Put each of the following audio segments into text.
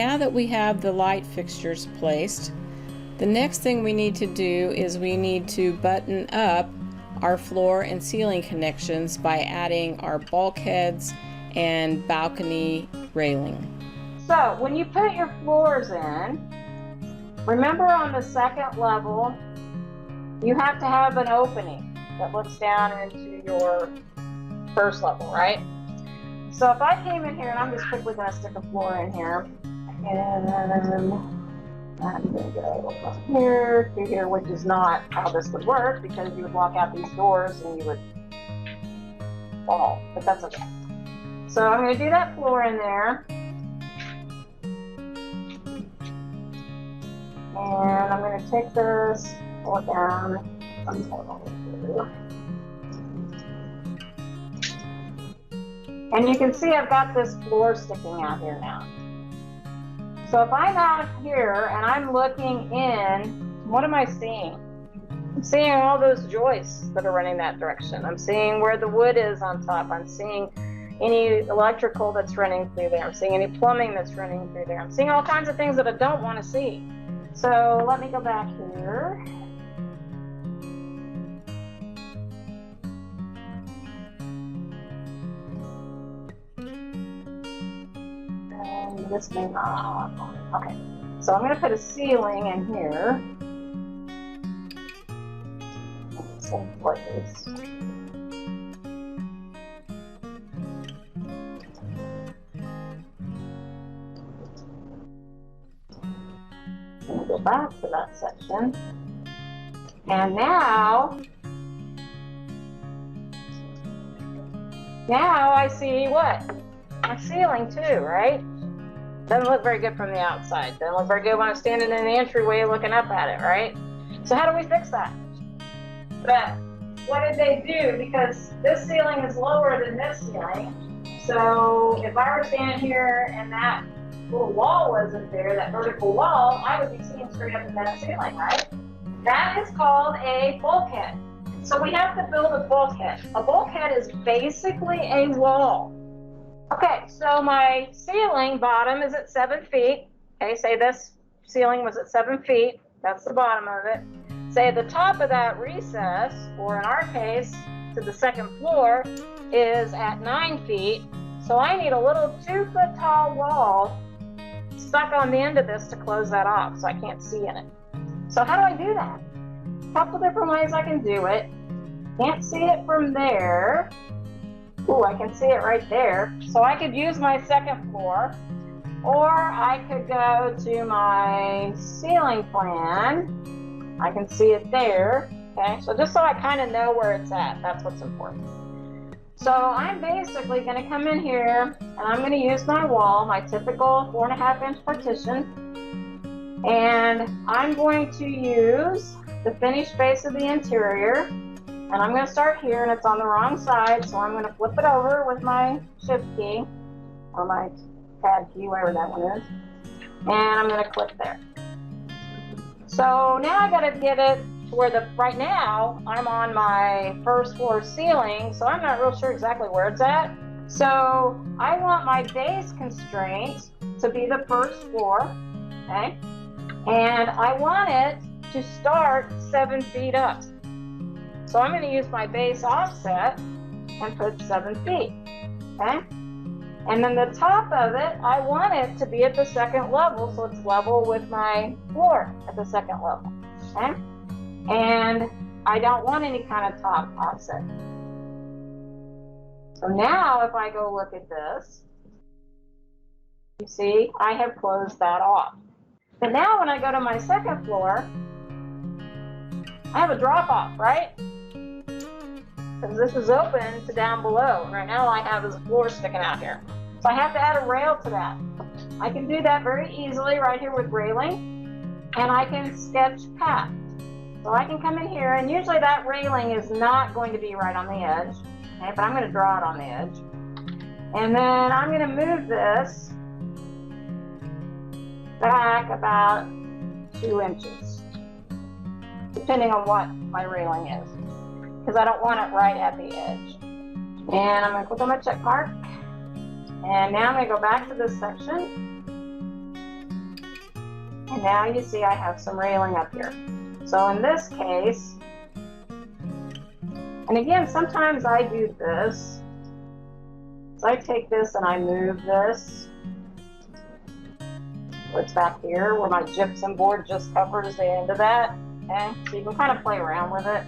Now that we have the light fixtures placed, the next thing we need to do is we need to button up our floor and ceiling connections by adding our bulkheads and balcony railing. So when you put your floors in, remember on the second level, you have to have an opening that looks down into your first level, right? So if I came in here, and I'm just quickly going to stick a floor in here, and I'm going to go from here to here, which is not how this would work, because you would walk out these doors and you would fall, but that's okay. So I'm going to do that floor in there. And I'm going to take this, pull it down. And you can see I've got this floor sticking out here now. So if I'm out here and I'm looking in, what am I seeing? I'm seeing all those joists that are running that direction. I'm seeing where the wood is on top. I'm seeing any electrical that's running through there. I'm seeing any plumbing that's running through there. I'm seeing all kinds of things that I don't want to see. So let me go back here. And this may not. Okay. So I'm going to put a ceiling in here. Same place. Go back to that section, and now I see what? My ceiling too, right? Doesn't look very good from the outside. Doesn't look very good when I'm standing in the entryway looking up at it, right? So how do we fix that? But what did they do? Because this ceiling is lower than this ceiling, so if I were standing here and that little wall wasn't there, that vertical wall, I would be seeing straight up in that ceiling, right? That is called a bulkhead. So we have to build a bulkhead. A bulkhead is basically a wall. Okay, so my ceiling bottom is at 7 feet. Okay, say this ceiling was at 7 feet. That's the bottom of it. Say the top of that recess, or in our case, to the second floor, is at 9 feet. So I need a little 2-foot tall wall stuck on the end of this to close that off so I can't see in it. So how do I do that? A couple different ways I can do it. Can't see it from there. Ooh, I can see it right there. So I could use my second floor, or I could go to my ceiling plan. I can see it there. Okay, so just so I kind of know where it's at, that's what's important. So I'm basically going to come in here and I'm going to use my wall, my typical 4.5-inch partition, and I'm going to use the finished face of the interior, and I'm going to start here, and it's on the wrong side, so I'm going to flip it over with my shift key, or my pad key, whatever that one is, and I'm going to click there. So now I got to get it where right now I'm on my first floor ceiling, so I'm not real sure exactly where it's at. So I want my base constraint to be the first floor, okay? And I want it to start 7 feet up. So I'm going to use my base offset and put 7 feet, okay? And then the top of it, I want it to be at the second level, so it's level with my floor at the second level, okay? And I don't want any kind of top offset. So now if I go look at this, you see I have closed that off. But now when I go to my second floor, I have a drop off, right? Because this is open to down below. Right now all I have is a floor sticking out here. So I have to add a rail to that. I can do that very easily right here with railing, and I can sketch path. So I can come in here, and usually that railing is not going to be right on the edge, okay, but I'm going to draw it on the edge. And then I'm going to move this back about 2 inches, depending on what my railing is, because I don't want it right at the edge. And I'm going to click on my check mark. And now I'm going to go back to this section. now you see I have some railing up here. So in this case, and again, sometimes I do this. So I take this and I move this. It's back here where my gypsum board just covers the end of that. Okay, so you can kind of play around with it.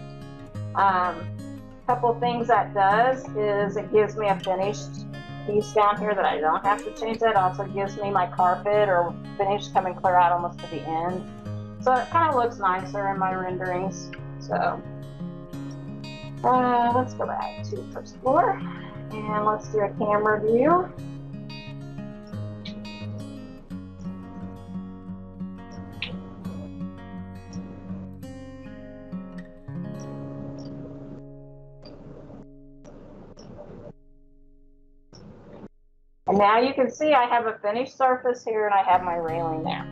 Couple things that does is it gives me a finished piece down here that I don't have to change. That also gives me my carpet or finish coming clear out almost to the end. So it kind of looks nicer in my renderings. So let's go back to the first floor and let's do a camera view. And now you can see I have a finished surface here and I have my railing there.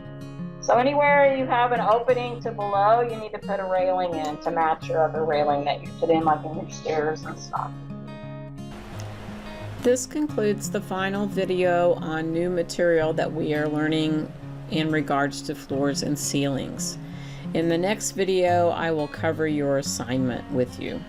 So anywhere you have an opening to below, you need to put a railing in to match your other railing that you put in, like in your stairs and stuff. This concludes the final video on new material that we are learning in regards to floors and ceilings. In the next video, I will cover your assignment with you.